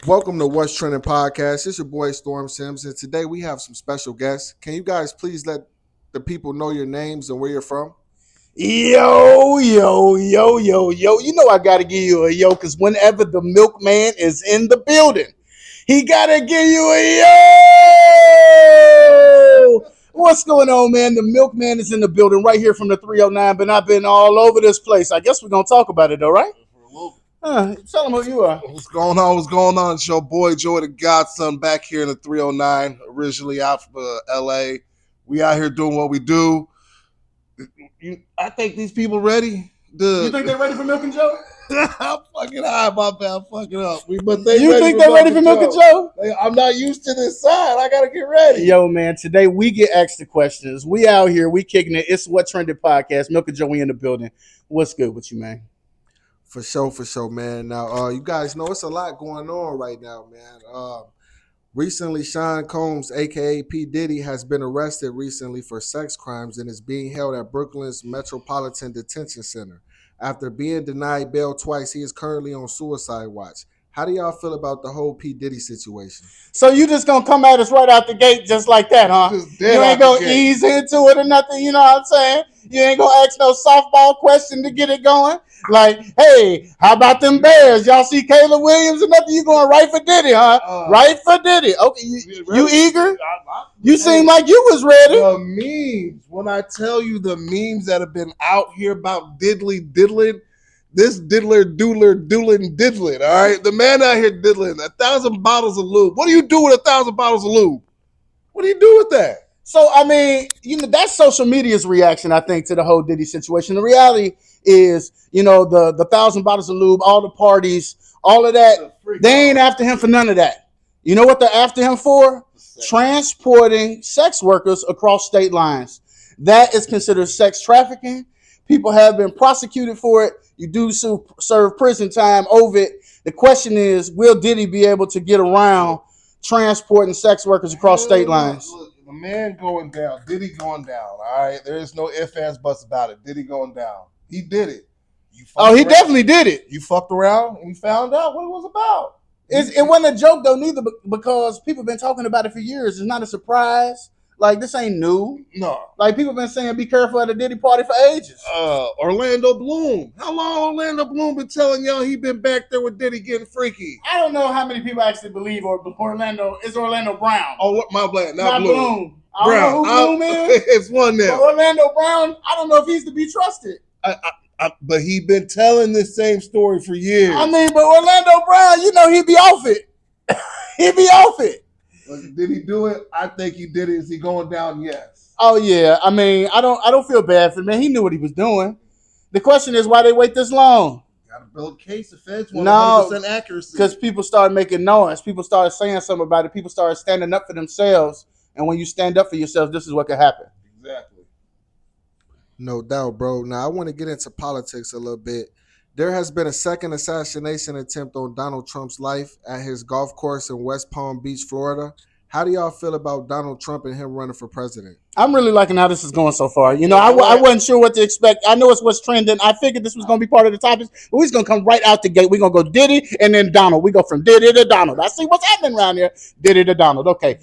Welcome to What's Trending Podcast. It's your boy Storm Sims, and today we have some special guests. Can you guys please let the people know your names and where you're from? Yo. You know I gotta give you a yo, because whenever the milkman is in the building, he gotta give you a yo. What's going on, man? The milkman is in the building right here from the 309, but I've been all over this place. I guess we're gonna talk about it, though, right? Tell them who you are. What's going on? What's going on? It's your boy Joey the Godson back here in the 309, originally out from LA. We out here doing what we do. I think these people ready. You think they're ready for Milk and Joe? I'm fucking high, my bad. I'm fucking up. You think they're ready for Milk and Joe? I'm not used to this side. I gotta get ready. Yo, man, today we get asked the questions. We out here, we kicking it. It's What Trended Podcast. Milk and Joe, we in the building. What's good with you, man? For sure, man. Now, you guys know it's a lot going on right now, man. Recently, Sean Combs, a.k.a. P. Diddy, has been arrested recently for sex crimes and is being held at Brooklyn's Metropolitan Detention Center. After being denied bail twice, he is currently on suicide watch. How do y'all feel about the whole P. Diddy situation? So you just gonna come at us right out the gate just like that, huh? You ain't gonna ease into it or nothing, you know what I'm saying? You ain't gonna ask no softball question to get it going. Like, hey, how about them Bears? Y'all see Caleb Williams or nothing? You going right for Diddy, huh? Right for Diddy. Okay, you eager? You seem like you was ready. The memes. When I tell you the memes that have been out here about diddling, this diddling, all right? The man out here diddling 1,000 bottles of lube. What do you do with 1,000 bottles of lube? What do you do with that? So, I mean, that's social media's reaction, I think, to the whole Diddy situation. The reality is, the 1,000 bottles of lube, all the parties, all of that, they ain't after him for none of that. You know what they're after him for? Transporting sex workers across state lines. That is considered sex trafficking. People have been prosecuted for it. You do serve prison time over it. The question is, will Diddy be able to get around transporting sex workers across state lines? Look, the man going down, Diddy going down, all right? There is no ifs, ands, buts about it. Diddy going down. He did it. He definitely did it. You fucked around and you found out what it was about. It wasn't a joke, though, neither, because people have been talking about it for years. It's not a surprise. Like, this ain't new. No. Like, people have been saying be careful at a Diddy party for ages. Orlando Bloom. How long Orlando Bloom been telling y'all he been back there with Diddy getting freaky? I don't know how many people actually believe Orlando Brown. Oh, my bad. Not Bloom. I don't know who Bloom is. It's one now. Orlando Brown, I don't know if he's to be trusted. But he been telling this same story for years. I mean, but Orlando Brown, he be off it. He be off it. Did he do it? I think he did it. Is he going down? Yes. Oh yeah. I mean, I don't feel bad for him, man. He knew what he was doing. The question is, why they wait this long? Got to build a case. The feds want 100% accuracy. Because people started making noise. People started saying something about it. People started standing up for themselves. And when you stand up for yourself, this is what could happen. Exactly. No doubt, bro. Now, I want to get into politics a little bit. There has been a second assassination attempt on Donald Trump's life at his golf course in West Palm Beach, Florida. How do y'all feel about Donald Trump and him running for president? I'm really liking how this is going so far. I wasn't sure what to expect. I know it's what's trending. I figured this was going to be part of the topics, but we're just going to come right out the gate. We're going to go Diddy and then Donald. We go from Diddy to Donald. I see what's happening around here. Diddy to Donald. Okay.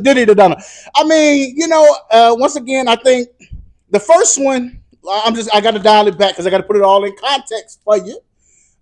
Diddy to Donald. I mean, once again, I think the first one, I got to dial it back because I got to put it all in context for you.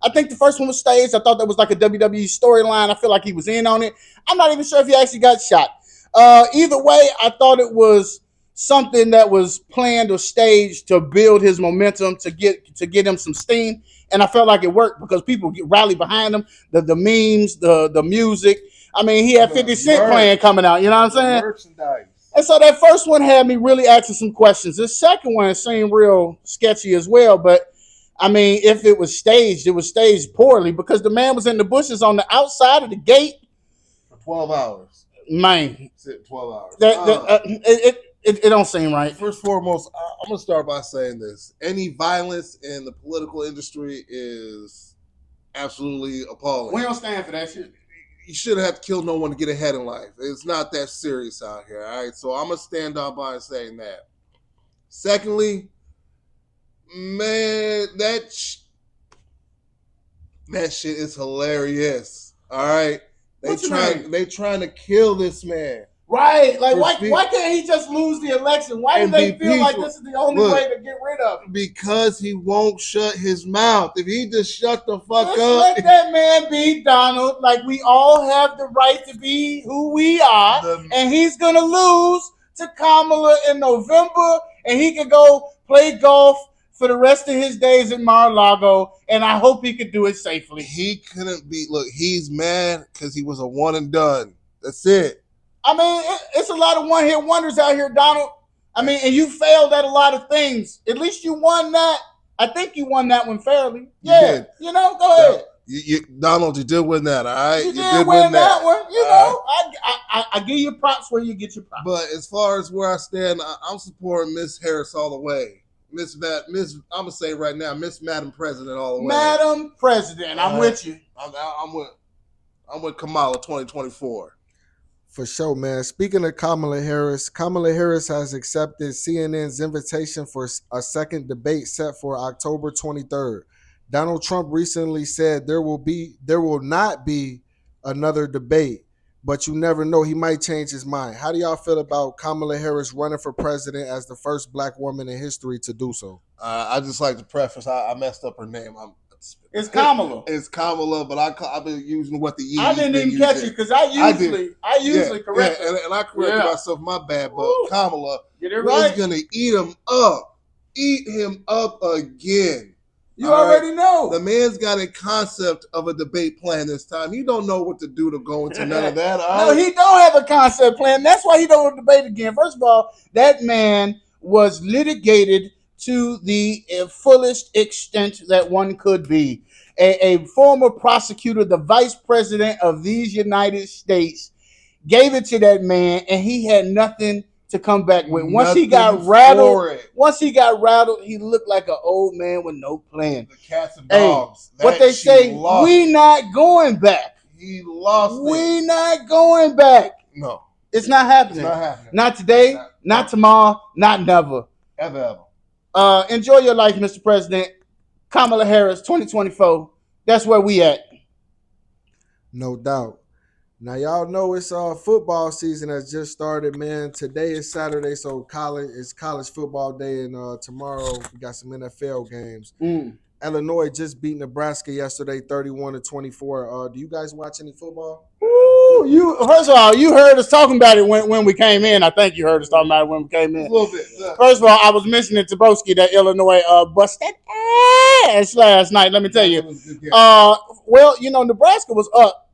I think the first one was staged. I thought that was like a WWE storyline. I feel like he was in on it. I'm not even sure if he actually got shot. Either way, I thought it was something that was planned or staged to build his momentum, to get him some steam. And I felt like it worked because people rallied behind him. The memes, the music. I mean, he had 50 Cent playing coming out. You know what I'm saying? Merchandise. And so that first one had me really asking some questions. The second one seemed real sketchy as well. But, I mean, if it was staged, it was staged poorly because the man was in the bushes on the outside of the gate. For 12 hours. Man. 12 hours. It don't seem right. First and foremost, I'm going to start by saying this. Any violence in the political industry is absolutely appalling. We don't stand for that shit. You shouldn't have to kill no one to get ahead in life. It's not that serious out here, all right? So I'm going to stand up by saying that. Secondly, man, that shit is hilarious. All right, What you mean? they trying to kill this man. Right. Like, For why can't he just lose the election? Why do And they be feel like peaceful. this is the only Look. way to get rid of him? Because he won't shut his mouth. If he just shut the fuck Just up, let that man be, Donald. Like, we all have the right to be who we are. And he's going to lose to Kamala in November. And he can go play golf for the rest of his days at Mar-a-Lago. And I hope he could do it safely. he couldn't be. Look, he's mad because he was a one and done. That's it. I mean, it's a lot of one-hit wonders out here, Donald. I mean, and you failed at a lot of things. At least you won that. I think you won that one fairly. Yeah, did. You know, go ahead. Donald, you did win that, all right? You did win that one. You know, I give you props where you get your props. But as far as where I stand, I'm supporting Miss Harris all the way. I'm gonna say right now, Miss Madam President all the way. Madam President, I'm with you. I'm with Kamala 2024. For sure, man. Speaking of Kamala Harris has accepted CNN's invitation for a second debate set for October 23rd. Donald Trump recently said there will not be another debate, but you never know. He might change his mind. How do y'all feel about Kamala Harris running for president as the first black woman in history to do so? I just like to preface, I messed up her name. It's Kamala. It's Kamala, but I've been using what the E. I didn't even catch it because I usually correct it. And I corrected myself, my bad. But Woo. Kamala is gonna eat him up again. You already know. The man's got a concept of a debate plan this time. He don't know what to do to go into none of that. No, he don't have a concept plan. That's why he don't want to debate again. First of all, that man was litigated to the fullest extent that one could be. A former prosecutor, the vice president of these United States, gave it to that man, and he had nothing to come back with. Once he got rattled, he looked like an old man with no plan. The cats and dogs. What they say, we not going back. He lost We not going back. No. It's not happening. Not today, not tomorrow, not never. Ever. Enjoy your life, Mr. President. Kamala Harris, 2024. That's where we at. No doubt. Now y'all know it's football season has just started, man. Today is Saturday, so college football day, and tomorrow we got some NFL games. Illinois just beat Nebraska yesterday, 31-24. Do you guys watch any football? Ooh, first of all, you heard us talking about it when we came in. I think you heard us talking about it when we came in. A little bit. Yeah. First of all, I was mentioning to Broski that Illinois busted ass last night. Let me tell you. Well, Nebraska was up.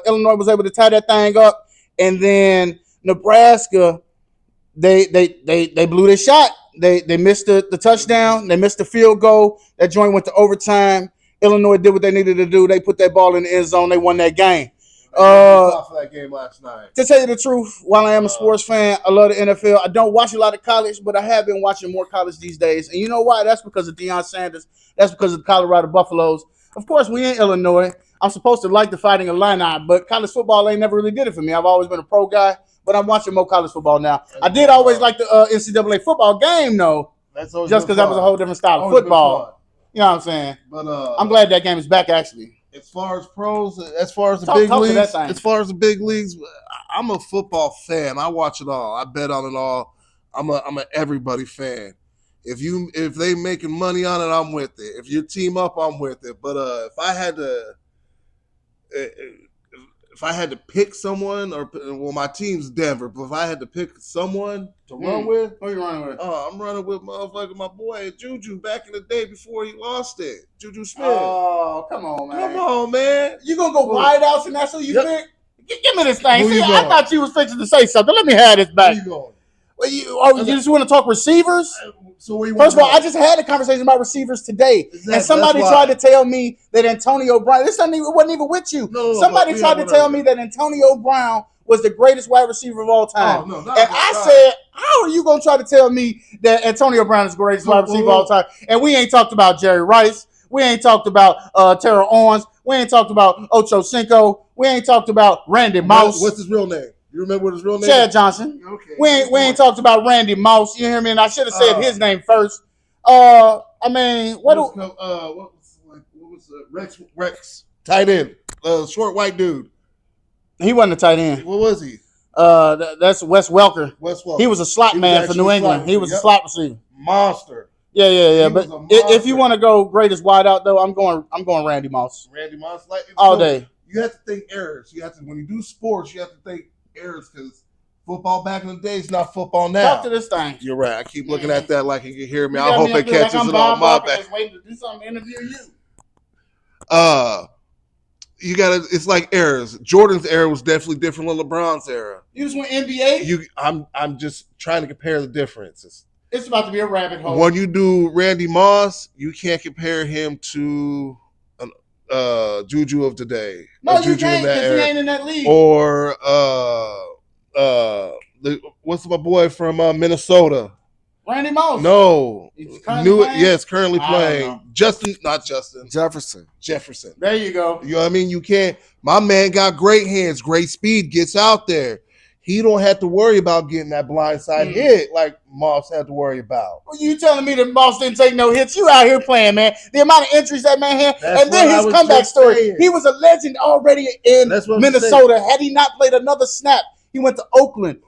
Illinois was able to tie that thing up, and then Nebraska, they blew their shot. They missed the touchdown. They missed the field goal. That joint went to overtime. Illinois did what they needed to do. They put that ball in the end zone. They won that game. For that game last night. To tell you the truth, while I am a sports fan, I love the NFL. I don't watch a lot of college, but I have been watching more college these days. And you know why? That's because of Deion Sanders. That's because of the Colorado Buffaloes. Of course, we in Illinois. I'm supposed to like the Fighting Illini, but college football ain't never really did it for me. I've always been a pro guy, but I'm watching more college football now. I did always like the NCAA football game, though, just because that was a whole different style of football. You know what I'm saying? But I'm glad that game is back, actually. As far as pros, as far as the big leagues, I'm a football fan. I watch it all. I bet on it all. I'm a everybody fan. If they making money on it, I'm with it. If you team up, I'm with it. But if I had to pick someone, my team's Denver, but if I had to pick someone to run with, who you running with? Oh, I'm running with my boy Juju back in the day before he lost it. Juju Smith. Oh, come on, man. Come on, man. You gonna go wideouts and that's who you pick? Give me this thing. See, I thought you was fixing to say something. Let me have this back. Where you going? Well, you just want to talk receivers? So where you First of all, I just had a conversation about receivers today, and somebody tried to tell me that Antonio Brown. It wasn't even with you. Somebody tried to tell me that Antonio Brown was the greatest wide receiver of all time. Oh, no, and I said, how are you going to try to tell me that Antonio Brown is the greatest wide receiver of all time? And we ain't talked about Jerry Rice. We ain't talked about Terrell Owens. We ain't talked about Ocho Cinco. We ain't talked about Randy Moss. What's his real name? You remember what his real name? Chad Johnson. Okay. We ain't talked about Randy Moss. You hear me? And I should have said his name first. I mean, Rex tight end. short white dude. He wasn't a tight end. What was he? That's Wes Welker. Wes Welker. He was a slot He was man for actually New a England. slot He was a receiver. slot receiver. Monster. Yeah. He But was a if you monster. want to go greatest wideout though, I'm going Randy Moss Randy Moss, like all day. You have to think errors. You have to, when you do sports, you have to think errors because football back in the day is not football now. Talk to this thing. You're right. I keep looking at that like you can hear me. You I got hope me it up here catches like I'm it on Bob my Barker, back. just waiting to do something to interview you. You gotta. It's like eras. Jordan's era was definitely different than LeBron's era. You just went NBA. I'm just trying to compare the differences. It's about to be a rabbit hole. When you do Randy Moss, you can't compare him to Juju of today. No, Juju you can't in that because he era. ain't in that league. Or what's my boy from Minnesota? Randy Moss. No, He's currently playing? Yes, currently I don't playing. know. Jefferson. Jefferson. There you go. You know what I mean? You can't. My man got great hands, great speed, gets out there. He don't have to worry about getting that blindside hit like Moss had to worry about. Well, you telling me that Moss didn't take no hits? You out here playing, man. The amount of injuries that man had, That's and then what I his was comeback just story. saying. He was a legend already in That's what I'm Minnesota. Had he not played another snap, he went to Oakland.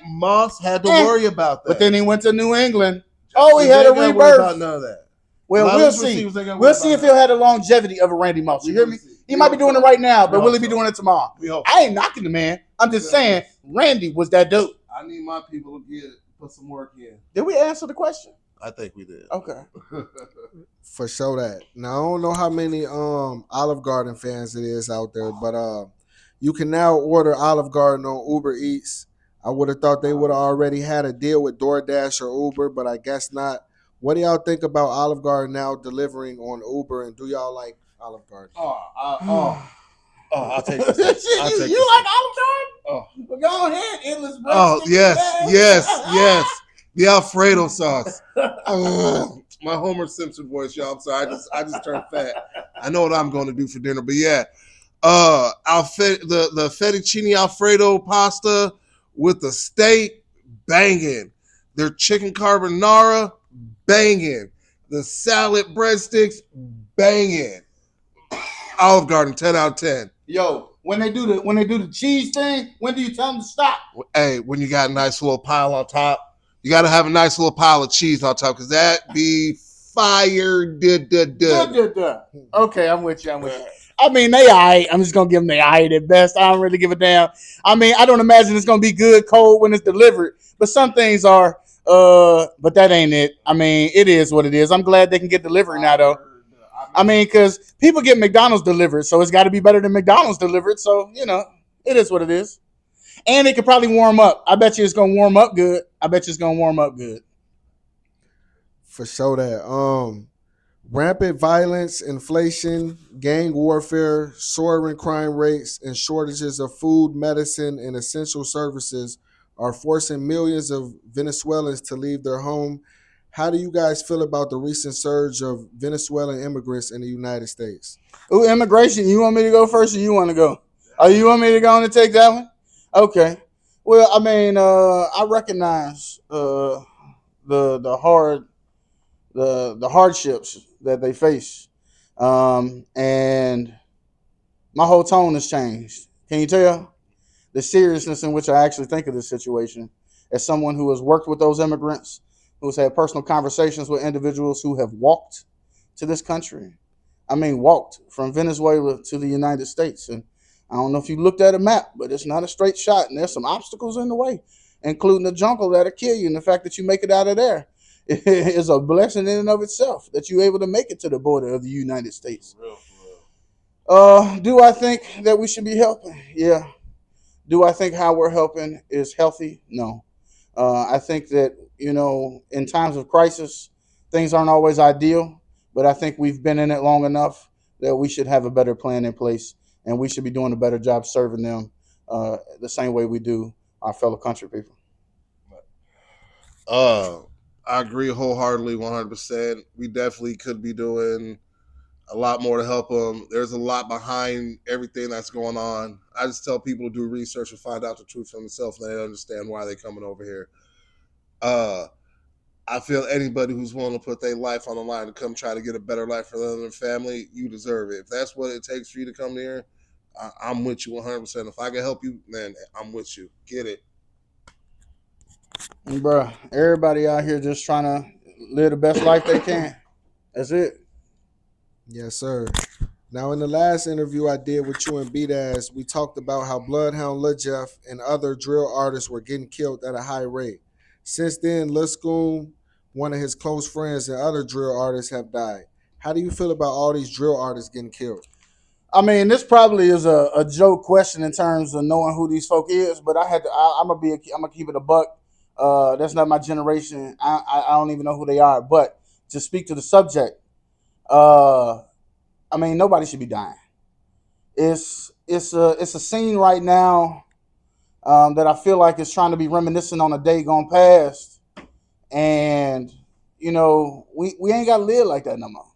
Moss had to worry about that. But then he went to New England. Oh, he had a They ain't gotta worry about rebirth. none of that. Well, A lot of we'll these see. receivers ain't gotta worry We'll see about if he'll have the longevity of a Randy Moss. You hear me? He might be doing it right now, but will he be doing it tomorrow? We hope. I ain't knocking the man. I'm just saying Randy was that dude. I need my people to put some work in. Did we answer the question? I think we did. Okay. For sure that. Now I don't know how many Olive Garden fans it is out there, but you can now order Olive Garden on Uber Eats. I would have thought they would have already had a deal with DoorDash or Uber, but I guess not. What do y'all think about Olive Garden now delivering on Uber, and do y'all like Olive Garden? I'll take this. I'll take you this. like Olive Garden? Oh. Well, go ahead, endless bread. Oh, sticky yes. bread. The Alfredo sauce. My Homer Simpson voice, y'all. I'm sorry. I just turned fat. I know what I'm going to do for dinner, but yeah. The fettuccine Alfredo pasta with the steak, banging. Their chicken carbonara, banging. The salad breadsticks, banging. Olive Garden, 10 out of 10. Yo, when they do the cheese thing, when do you tell them to stop? Hey, when you got a nice little pile on top, you got to have a nice little pile of cheese on top because that be fire. Okay, I'm with you. I mean, they all right. I'm just going to give them they all right at best. I don't really give a damn. I mean, I don't imagine it's going to be good cold when it's delivered, but some things are, but that ain't it. I mean, it is what it is. I'm glad they can get delivery now, though. I mean, because people get McDonald's delivered, so it's got to be better than McDonald's delivered. So, you know, it is what it is. And it could probably warm up. I bet you it's going to warm up good. For sure that. Rampant violence, inflation, gang warfare, soaring crime rates, and shortages of food, medicine, and essential services are forcing millions of Venezuelans to leave their home. How do you guys feel about the recent surge of Venezuelan immigrants in the United States? Ooh, immigration. You want me to go first or you want to go? Oh, you want me to go on and take that one? Okay. Well, I mean, I recognize the hardships that they face, and my whole tone has changed. Can you tell the seriousness in which I actually think of this situation as someone who has worked with those immigrants, who's had personal conversations with individuals who have walked to this country? I mean, walked from Venezuela to the United States. And I don't know if you looked at a map, but it's not a straight shot, and there's some obstacles in the way, including the jungle that'll kill you. And the fact that you make it out of there is a blessing in and of itself, that you're able to make it to the border of the United States. Do I think that we should be helping? Yeah. Do I think how we're helping is healthy? No. I think that, you know, in times of crisis, things aren't always ideal, but I think we've been in it long enough that we should have a better plan in place, and we should be doing a better job serving them the same way we do our fellow country people. I agree wholeheartedly, 100%. We definitely could be doing a lot more to help them. There's a lot behind everything that's going on. I just tell people to do research and find out the truth for themselves, and they understand why they're coming over here. I feel anybody who's willing to put their life on the line to come try to get a better life for them and their family, you deserve it. If that's what it takes for you to come here, I'm with you 100%. If I can help you, man, I'm with you. Get it. And bruh, everybody out here just trying to live the best life they can. That's it. Yes, sir. Now, in the last interview I did with you and B-Daz, we talked about how Bloodhound Lil Jeff and other drill artists were getting killed at a high rate. Since then, Lil Scoon, one of his close friends, and other drill artists have died. How do you feel about all these drill artists getting killed? I mean, this probably is a joke question in terms of knowing who these folk is, but I had to. I'm gonna keep it a buck. That's not my generation. I don't even know who they are. But to speak to the subject, uh, I mean, nobody should be dying. It's a scene right now that I feel like is trying to be reminiscent on a day gone past, and we ain't got to live like that no more.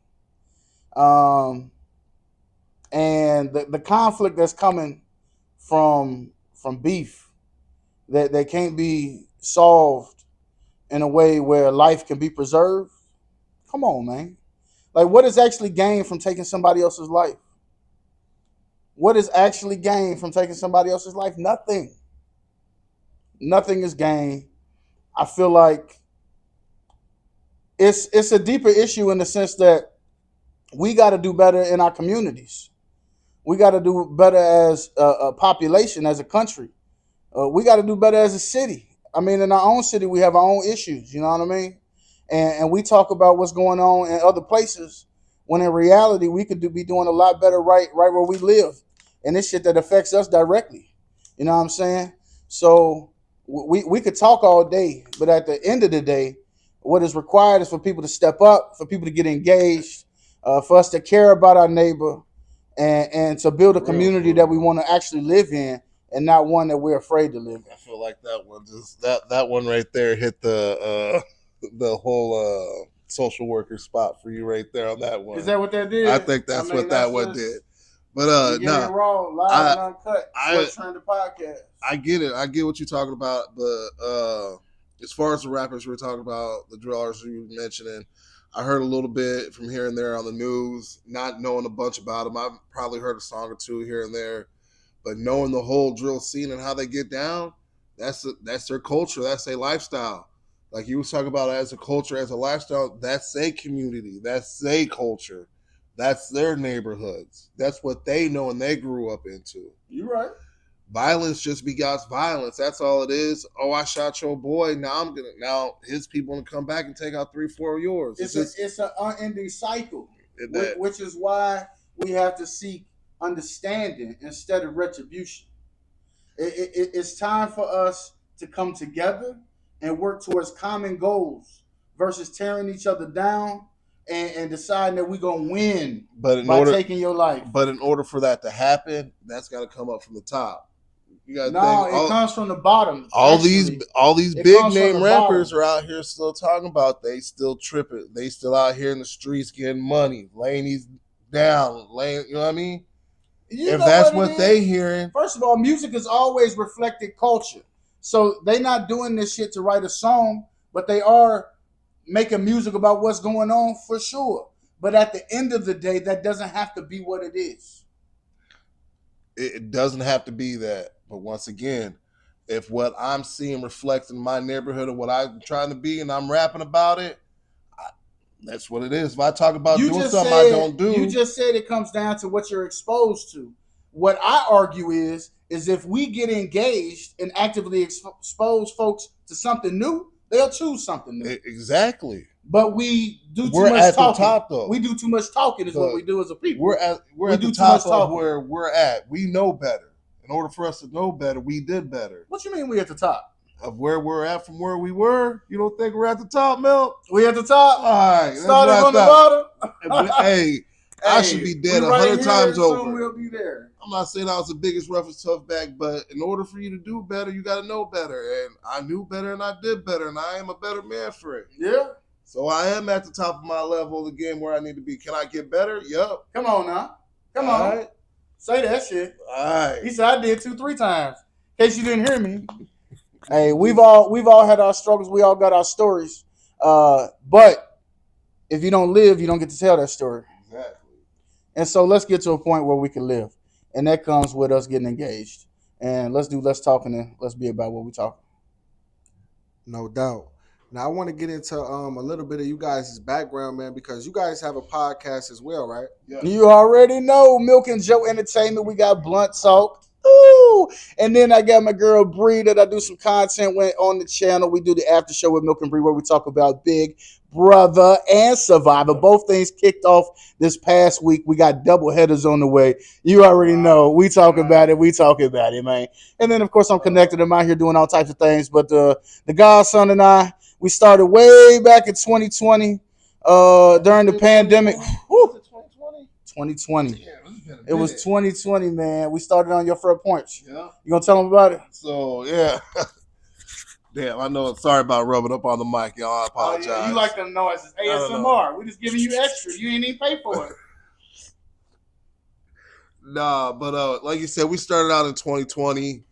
And the conflict that's coming from beef that can't be solved in a way where life can be preserved. Come on, man. Like, what is actually gained from taking somebody else's life? What is actually gained from taking somebody else's life? Nothing. Nothing is gained. I feel like it's a deeper issue in the sense that we got to do better in our communities. We got to do better as a population, as a country. We got to do better as a city. I mean, in our own city, we have our own issues. You know what I mean? And we talk about what's going on in other places, when in reality, we could be doing a lot better right where we live. And this shit that affects us directly. You know what I'm saying? So we could talk all day, but at the end of the day, what is required is for people to step up, for people to get engaged, for us to care about our neighbor, and to build a community that we want to actually live in, and not one that we're afraid to live in. I feel like that one that one right there hit the whole social worker spot for you right there on that one. Is that what that did? I think that's what that one did. But no, raw, live, and uncut. Sweat Trend podcast. I get it. I get what you're talking about. But as far as the rappers we're talking about, the drill artists you were mentioning, I heard a little bit from here and there on the news, not knowing a bunch about them. I've probably heard a song or two here and there, but knowing the whole drill scene and how they get down, that's their culture. That's their lifestyle. Like you was talking about, as a culture, as a lifestyle, that's their community. That's their culture. That's their neighborhoods. That's what they know and they grew up into. You're right. Violence just begots violence. That's all it is. Oh, I shot your boy. Now his people gonna come back and take out 3-4 of yours. It's an unending cycle, which is why we have to seek understanding instead of retribution. It's time for us to come together and work towards common goals versus tearing each other down and deciding that we're going to win taking your life. But in order for that to happen, that's got to come up from the top. You got it comes from the bottom. All these big name rappers are out here still talking about they still tripping. They still out here in the streets getting money, laying these down, you know what I mean? If that's what they hearing. First of all, music has always reflected culture. So they not doing this shit to write a song, but they are making music about what's going on for sure. But at the end of the day, that doesn't have to be what it is. It doesn't have to be that. But once again, if what I'm seeing reflects in my neighborhood or what I'm trying to be and I'm rapping about it, that's what it is. If I talk about doing something I don't do. You just said it comes down to what you're exposed to. What I argue is if we get engaged and actively expose folks to something new, they'll choose something new. Exactly. But we do too much talking. We're at the top, though. We do too much talking is what we do as a people. We're at the top of where we're at. We know better. In order for us to know better, we did better. What you mean we at the top? Of where we're at from where we were? You don't think we're at the top, Mel? We at the top? All right. Started on the bottom? Hey, I should be dead 100 times over. We'll be there. I'm not saying I was the biggest, roughest, tough back, but in order for you to do better, you got to know better. And I knew better and I did better, and I am a better man for it. Yeah. So I am at the top of my level of the game where I need to be. Can I get better? Yup. Come on now. Come on. Right. Say that shit. All right. He said I did 2-3 times. In case you didn't hear me. Hey, we've all had our struggles. We all got our stories. But if you don't live, you don't get to tell that story. Exactly. And so let's get to a point where we can live. and that comes with us getting engaged. And let's do less talking and let's be about what we talk. No doubt. Now I want to get into a little bit of you guys' background, man, because you guys have a podcast as well, right? Yeah. You already know Milk and Joe Entertainment. We got Blunt Talk. Ooh. And then I got my girl Bree that I do some content with on the channel. We do the after show with Milk and Bree where we talk about Big Brother and Survivor. Both things kicked off this past week. We got double headers on the way. You already know. We talk about it. We talk about it, man. And then, of course, I'm connected. I'm out here doing all types of things. But the Godson and I, we started way back in 2020 during the pandemic. Woo. 2020. It was 2020, man. We started on your front porch. Yeah. You gonna tell them about it? So yeah. Damn, I know. Sorry about rubbing up on the mic, y'all. I apologize. Oh, yeah. You like them noises. don't ASMR. We just giving you extra. You ain't even pay for it. Nah, but like you said, we started out in 2020,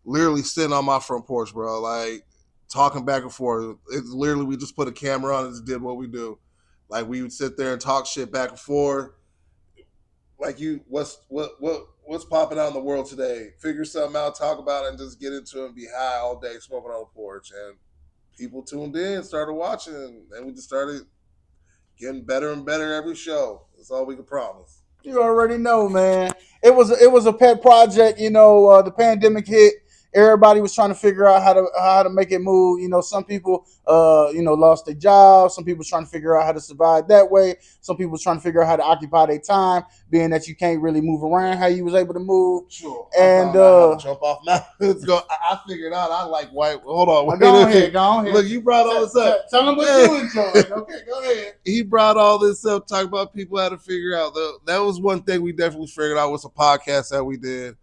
literally sitting on my front porch, bro. Like talking back and forth. It's literally we just put a camera on and just did what we do. Like we would sit there and talk shit back and forth. Like what's popping out in the world today? Figure something out, talk about it, and just get into it and be high all day, smoking on the porch. And people tuned in, started watching, and we just started getting better and better every show. That's all we can promise. You already know, man. It was a pet project. You know, the pandemic hit. Everybody was trying to figure out how to make it move. You know, some people, lost their jobs. Some people trying to figure out how to survive that way. Some people trying to figure out how to occupy their time, being that you can't really move around how you was able to move. Sure. And jump off mountains. I figured out I like white. Hold on. Wait go ahead. Look, you brought all this up. Tell them what you enjoyed. Okay, go ahead. He brought all this up, talking about people how to figure out. That was one thing we definitely figured out was a podcast that we did.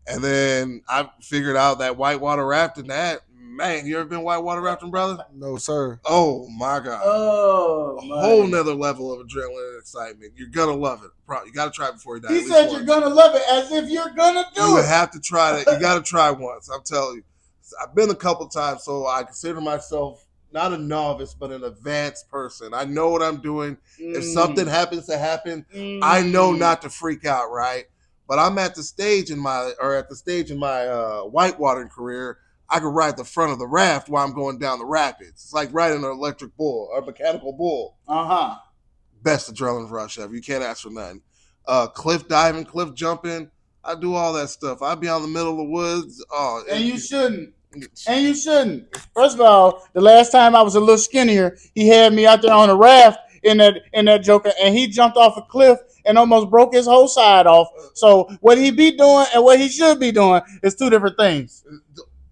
And then I figured out that whitewater rafting, man, you ever been whitewater rafting, brother? No, sir. Oh, my God. Oh, a whole nother level of adrenaline and excitement. You're going to love it. You got to try it before you die. He said you're going to love it as if you're going to do it. You have to try that. You got to try once. I'm telling you. I've been a couple times, so I consider myself not a novice, but an advanced person. I know what I'm doing. If something happens to happen, I know not to freak out, right? But I'm at the stage in my whitewatering career, I could ride the front of the raft while I'm going down the rapids. It's like riding an electric bull or mechanical bull. Uh-huh. Best adrenaline rush ever. You can't ask for nothing. Cliff diving, cliff jumping. I do all that stuff. I'd be out in the middle of the woods. And you shouldn't. And you shouldn't. First of all, the last time I was a little skinnier, he had me out there on a raft in that joker, and he jumped off a cliff and almost broke his whole side off. So what he be doing and what he should be doing is two different things.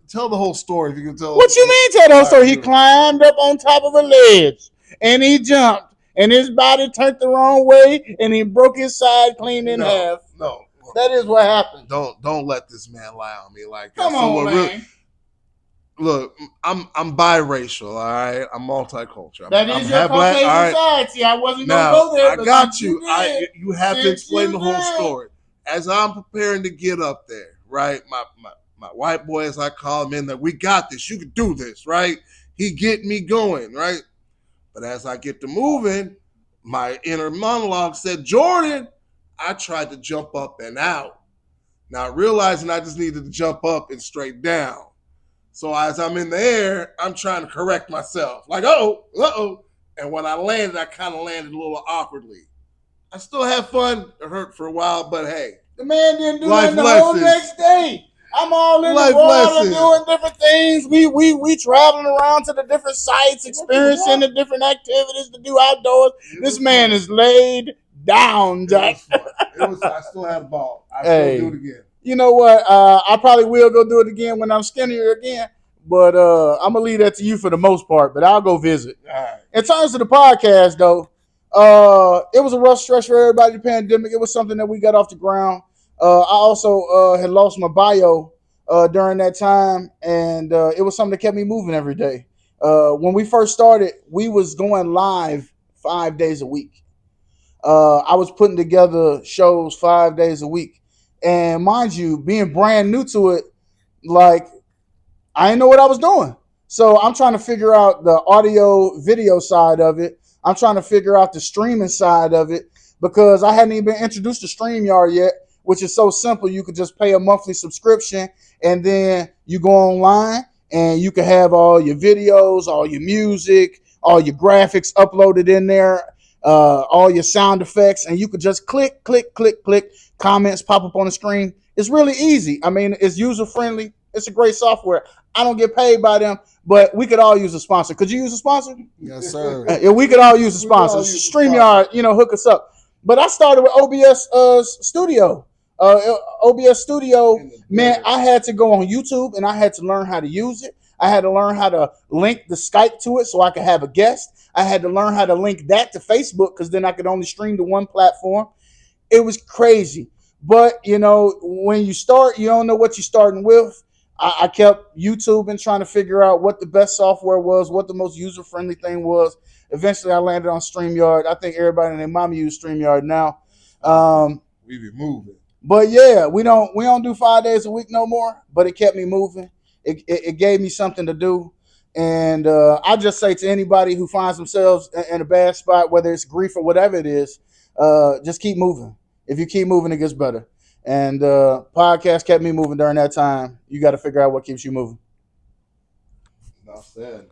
Tell the whole story if you can tell. What you mean tell the whole story? He climbed up on top of a ledge and he jumped and his body turned the wrong way and he broke his side clean in half. No. That is what happened. Don't let this man lie on me like that. Come on, man. Look, I'm biracial, all right? I'm multicultural. That is your Caucasian side. See, I wasn't going to go there. I got you. You have to explain the whole story. As I'm preparing to get up there, right? My white boy, as I call him, in there, we got this. You can do this, right? He get me going, right? But as I get to moving, my inner monologue said, Jordan, I tried to jump up and out. Now, realizing I just needed to jump up and straight down. So as I'm in the air, I'm trying to correct myself. Like, uh-oh. And when I landed, I kind of landed a little awkwardly. I still had fun. It hurt for a while, but hey. The man didn't do that the whole next day. I'm all in the water doing different things. We traveling around to the different sites, experiencing the different activities to do outdoors. This man is laid down, Jack. I still had a ball. I still do it again. You know what? I probably will go do it again when I'm skinnier again. But I'm going to leave that to you for the most part. But I'll go visit. All right. In terms of the podcast, though, it was a rough stretch for everybody, the pandemic. It was something that we got off the ground. I also had lost my bio during that time. And it was something that kept me moving every day. When we first started, we was going live 5 days a week. I was putting together shows 5 days a week. And mind you, being brand new to it, like, I didn't know what I was doing. So I'm trying to figure out the audio video side of it. I'm trying to figure out the streaming side of it because I hadn't even been introduced to StreamYard yet. which is so simple. You could just pay a monthly subscription, and then you go online and you can have all your videos, all your music, all your graphics uploaded in there, all your sound effects, and you could just click, click, click, click. Comments pop up on the screen. It's really easy. I mean, it's user friendly. It's a great software. I don't get paid by them, but we could all use a sponsor. Could you use a sponsor? Yes, sir. Yeah, we could all use a We could all sponsor. use a StreamYard, hook us up. But I started with OBS Studio. OBS Studio, man, I had to go on YouTube and I had to learn how to use it. I had to learn how to link the Skype to it so I could have a guest. I had to learn how to link that to Facebook because then I could only stream to one platform. It was crazy. But, when you start, you don't know what you're starting with. I kept YouTube and trying to figure out what the best software was, what the most user-friendly thing was. Eventually, I landed on StreamYard. I think everybody and their mama use StreamYard now. We be moving. But yeah, we don't do 5 days a week no more. But it kept me moving. It gave me something to do. And I just say to anybody who finds themselves in a bad spot, whether it's grief or whatever it is, just keep moving. If you keep moving, it gets better. And podcast kept me moving during that time. You got to figure out what keeps you moving. Enough said.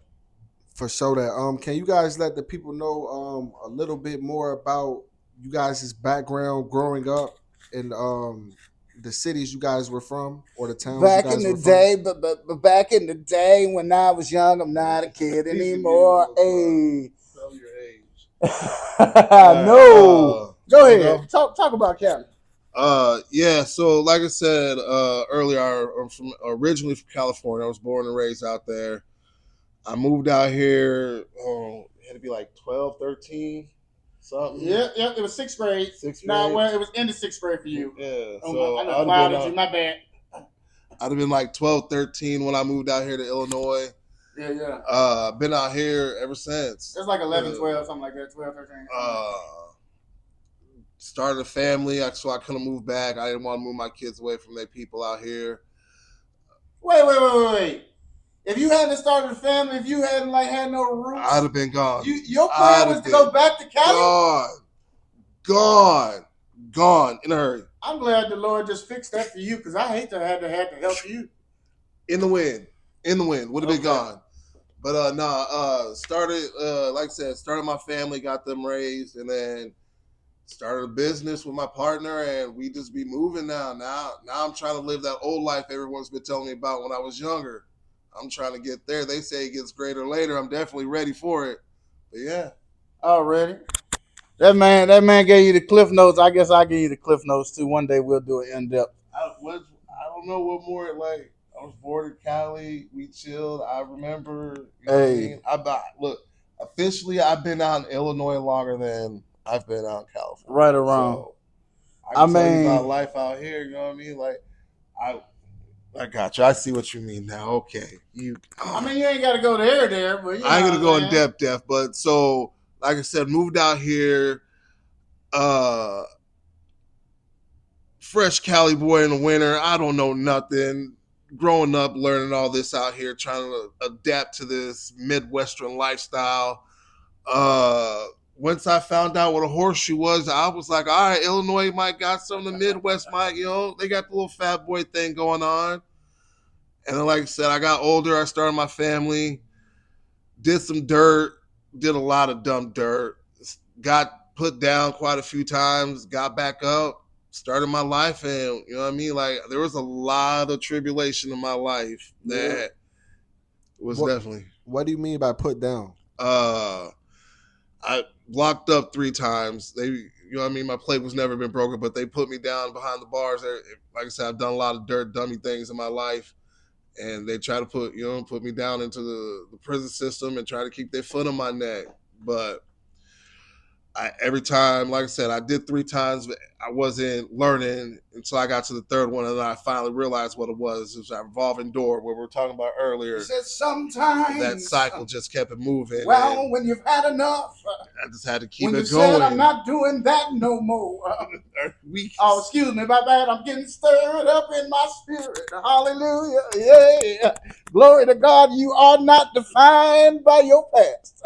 For sure that. Can you guys let the people know a little bit more about you guys' background growing up in the cities you guys were from or the towns Back you guys in the were day, but back in the day when I was young, I'm not a kid anymore. Hey, Tell your age. no. Go you ahead. know? Talk about Cali. Yeah, so like I said earlier, I'm originally from California. I was born and raised out there. I moved out here, it had to be like 12, 13, something. Yeah, it was sixth grade. Sixth No, grade. well, it was in the sixth grade for you. Yeah, Oh, so I know clouded you. My bad. I'd have been like 12, 13 when I moved out here to Illinois. Yeah. Been out here ever since. It's like 11, 12, something like that. 12, 13. Started a family, so I couldn't move back. I didn't want to move my kids away from their people out here. Wait. If you hadn't started a family, if you hadn't had no roots, I'd have been gone. Your plan was to go back to Cali? Gone in a hurry. I'm glad the Lord just fixed that for you because I hate to have to help you. In the wind. Would have been Okay. gone. But started like I said, started my family, got them raised, and then started a business with my partner, and we just be moving now. Now I'm trying to live that old life everyone's been telling me about when I was younger. I'm trying to get there. They say it gets greater later. I'm definitely ready for it. But yeah. Already. That man gave you the cliff notes. I guess I'll give you the cliff notes too. One day we'll do it in depth. I don't know what more, I was born in Cali. We chilled. I remember. What I mean? Look, officially, I've been out in Illinois longer than I've been out in California. Right around. So, I can tell you about life out here. You know what I mean? I got you. I see what you mean now. Okay. You ain't got to go there, but I ain't gonna go in depth. But so, like I said, moved out here. Fresh Cali boy in the winter. I don't know nothing. Growing up, learning all this out here, trying to adapt to this Midwestern lifestyle. Once I found out what a horseshoe was, I was like, all right, Illinois might got some, the Midwest might, they got the little fat boy thing going on. And then, like I said, I got older, I started my family, did some dirt, did a lot of dumb dirt, got put down quite a few times, got back up, started my life, and you know what I mean? There was a lot of tribulation in my life that was definitely. What do you mean by put down? I locked up 3 times. My plate was never been broken, but they put me down behind the bars. Like I said, I've done a lot of dummy things in my life, and they try to put me down into the prison system and try to keep their foot on my neck. But every time, like I said, I did 3 times. I wasn't learning until I got to the 3rd one, and then I finally realized what it was. It was that revolving door where we were talking about earlier. You said sometimes that cycle just kept it moving. Well, when you've had enough, I just had to keep when it you going. said I'm not doing that no more. Oh, excuse me, my bad. I'm getting stirred up in my spirit. Hallelujah. Yeah. Glory to God. You are not defined by your past.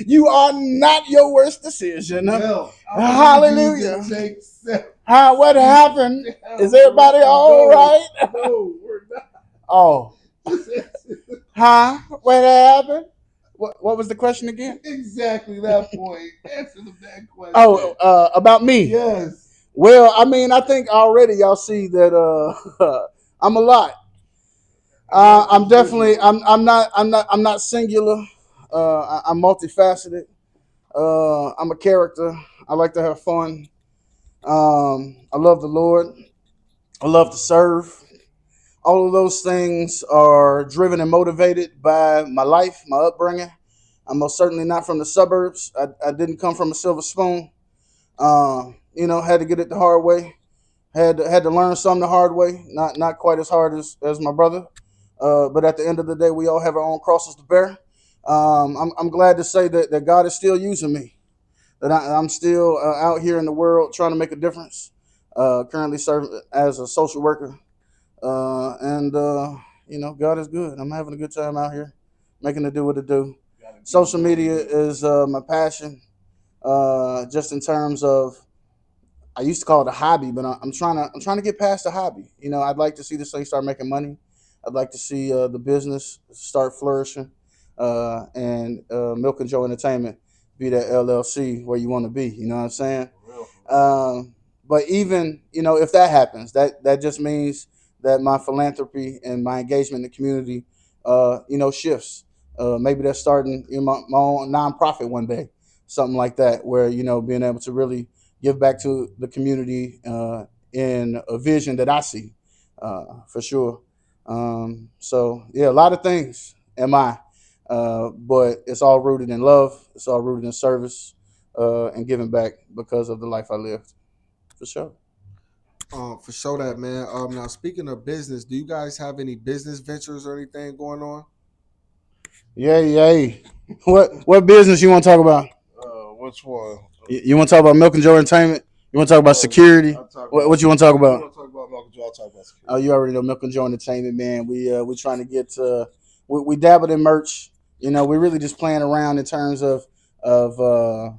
You are not your worst decision. Well, Hallelujah. Take 7. What happened? Is everybody all right? No, we're not. Oh, what happened? What was the question again? Exactly that point. Answer the bad question. Oh, about me. Yes. Well, I mean, I think already y'all see that I'm a lot. I'm definitely. I'm not singular. I'm multifaceted. I'm a character. I like to have fun. I love the Lord. I love to serve. All of those things are driven and motivated by my life, my upbringing. I'm most certainly not from the suburbs. I didn't come from a silver spoon. Had to get it the hard way. Had to learn something the hard way. Not quite as hard as my brother. But at the end of the day, we all have our own crosses to bear. I'm glad to say that God is still using me. That I'm still out here in the world trying to make a difference. Currently serving as a social worker. And God is good. I'm having a good time out here, making it do what it do. Social media is my passion. Just in terms of, I used to call it a hobby, but I'm trying to get past the hobby. I'd like to see this thing start making money. I'd like to see the business start flourishing, and Milk and Joe Entertainment be that LLC where you want to be. You know what I'm saying? But even if that happens, that just means that my philanthropy and my engagement in the community, shifts. Maybe that's starting my own nonprofit one day, something like that, where being able to really give back to the community in a vision that I see, for sure. So yeah, a lot of things am I, but it's all rooted in love. It's all rooted in service, and giving back because of the life I lived, for sure. For sure that, man. Now speaking of business, do you guys have any business ventures or anything going on? Yay. What business you want to talk about? Which one? You want to talk about Milk and Joe Entertainment? You want to talk about security? What you want to talk about? I want to talk about Malcolm Joe. I'll talk about security. Oh, you already know Milk and Joe Entertainment, man. We trying to get we dabbled in merch. We really just playing around in terms of uh,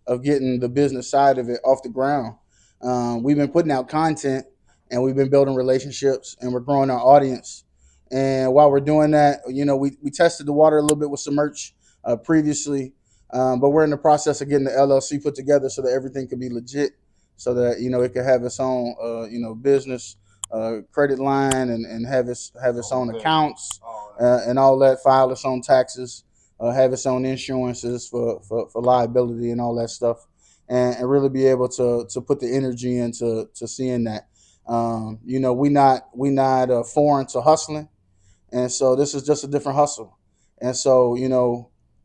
of getting the business side of it off the ground. We've been putting out content, and we've been building relationships, and we're growing our audience. And while we're doing that, we tested the water a little bit with some merch previously, but we're in the process of getting the LLC put together so that everything can be legit, so that it can have its own business credit line, and have its own accounts, and all that. File its own taxes, have its own insurances for liability and all that stuff, and really be able to put the energy into seeing that. We not foreign to hustling, and so this is just a different hustle. And so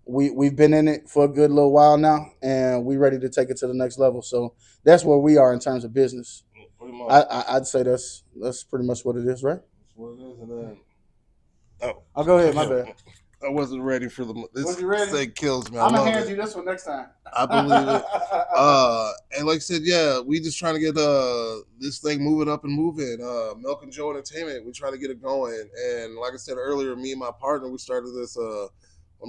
we've been in it for a good little while now, and we ready to take it to the next level. So that's where we are in terms of business. Pretty much. I'd say that's pretty much what it is, right? That's what it is. And then, I'll go ahead. My bad. I wasn't ready for this. Was you ready? Thing kills me. I'm I gonna love hand it. you this one next time. I believe it. And like I said, yeah, we just trying to get this thing moving up and moving. Milk and Joe Entertainment, we trying to get it going. And like I said earlier, me and my partner, we started this. I'm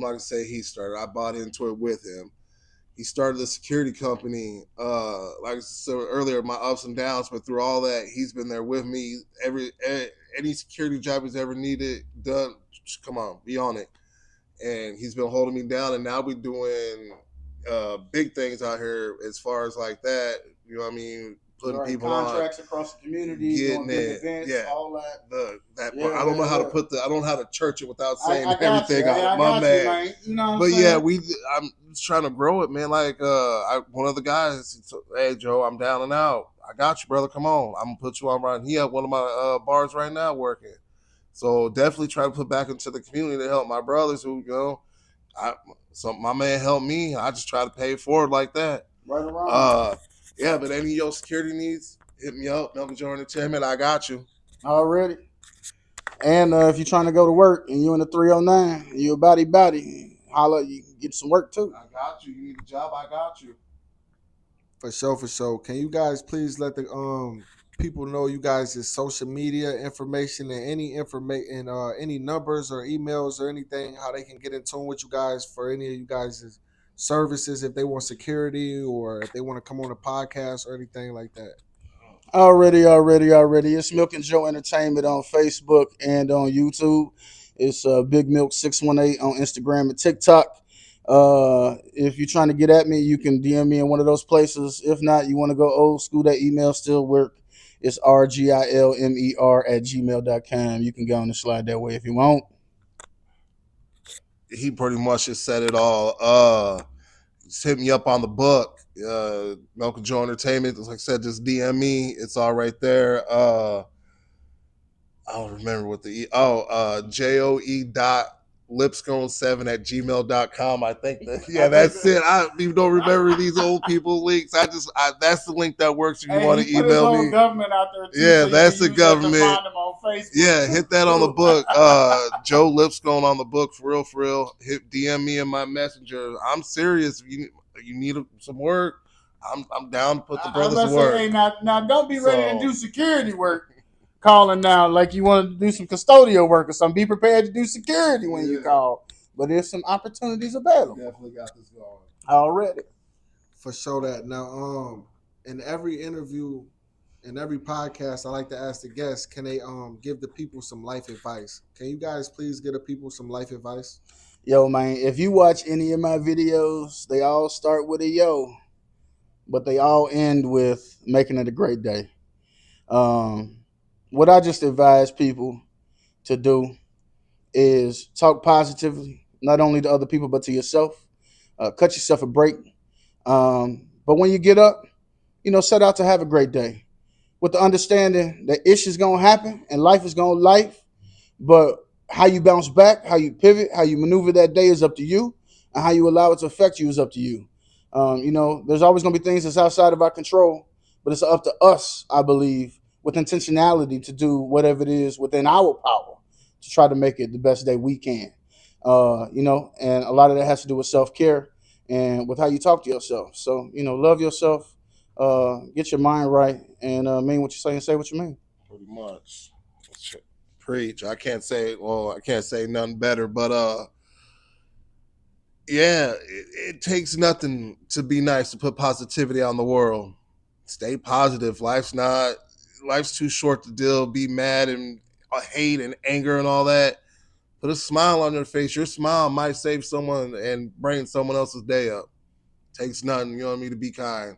not gonna say he started. I bought into it with him. He started a security company. Like I said earlier, my ups and downs, but through all that, he's been there with me. Any security job he's ever needed done, just come on, be on it. And he's been holding me down, and now we're doing big things out here as far as like that. You know what I mean? Putting people contracts across the community, getting doing big it, events, yeah. all that. I don't know how to put I don't know how to church it without saying I got everything you. out. I My got man. you, man. You know what But I'm yeah, saying? I'm just trying to grow it, man. Like one of the guys, hey Joe, I'm down and out. I got you, brother. Come on, I'm gonna put you on right. He at one of my bars right now working. So definitely try to put back into the community to help my brothers who my man helped me. I just try to pay it forward like that. Right around. Yeah, but any of your security needs, hit me up. Milk and Joe Entertainment, I got you. Already. And if you're trying to go to work and you in the 309, you a body, holla, you can get some work too. I got you. You need a job, I got you. For sure. Can you guys please let the people know you guys' social media information and any numbers or emails or anything, how they can get in tune with you guys for any of you guys' services if they want security or if they want to come on a podcast or anything like that? Already. It's Milk and Joe Entertainment on Facebook and on YouTube. It's Big Milk 618 on Instagram and TikTok. If you're trying to get at me, you can DM me in one of those places. If not, you want to go old school, that email still work. It's rgilmer@gmail.com. You can go on and slide that way if you want. He pretty much just said it all. Just hit me up on the book. Milk and Joe Entertainment. Like I said, just DM me. It's all right there. I don't remember what the joe.lipscone7@gmail.com. I think that's it. I even don't remember these old people links. That's the link that works if you want to email me. Government out there too, Yeah, so that's the government. Find them on Facebook. Yeah, hit that on the book. Joe Lipscomb on the book, for real. Hit DM me in my messenger. I'm serious. If you need some work, I'm down to put the brothers to work. Hey, now don't be ready to do security work. Calling now like you want to do some custodial work or something. Be prepared to do security when you call. But there's some opportunities available. Definitely got this going already. For sure that. Now, in every interview, in every podcast, I like to ask the guests, can they give the people some life advice? Can you guys please give the people some life advice? Yo, man, if you watch any of my videos, they all start with a yo, but they all end with making it a great day. What I just advise people to do is talk positively, not only to other people, but to yourself. Cut yourself a break. But when you get up, set out to have a great day with the understanding that issues going to happen and life is going to life. But how you bounce back, how you pivot, how you maneuver that day is up to you. And how you allow it to affect you is up to you. There's always going to be things that's outside of our control, but it's up to us, I believe, with intentionality to do whatever it is within our power to try to make it the best day we can. And a lot of that has to do with self-care and with how you talk to yourself. So, love yourself, get your mind right, and mean what you say and say what you mean. Pretty much. Preach. I can't say nothing better, but it takes nothing to be nice, to put positivity on the world. Stay positive. Life's too short to be mad and hate and anger and all that. Put a smile on your face. Your smile might save someone and brighten someone else's day up. Takes nothing, to be kind.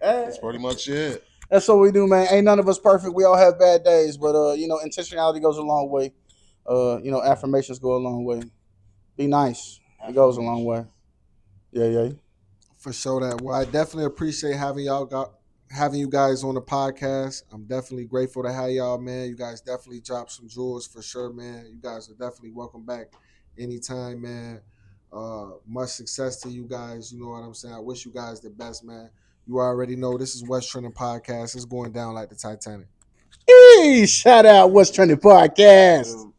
That's pretty much it. That's what we do, man. Ain't none of us perfect. We all have bad days, but intentionality goes a long way. Affirmations go a long way. Be nice. It goes a long way. Yeah. For sure that. Well, I definitely appreciate having you guys on the podcast. I'm definitely grateful to have y'all, man. You guys definitely dropped some jewels for sure, man. You guys are definitely welcome back anytime, man. Much success to you guys. You know what I'm saying? I wish you guys the best, man. You already know this is What's Trending Podcast. It's going down like the Titanic. Hey, shout out What's Trending Podcast.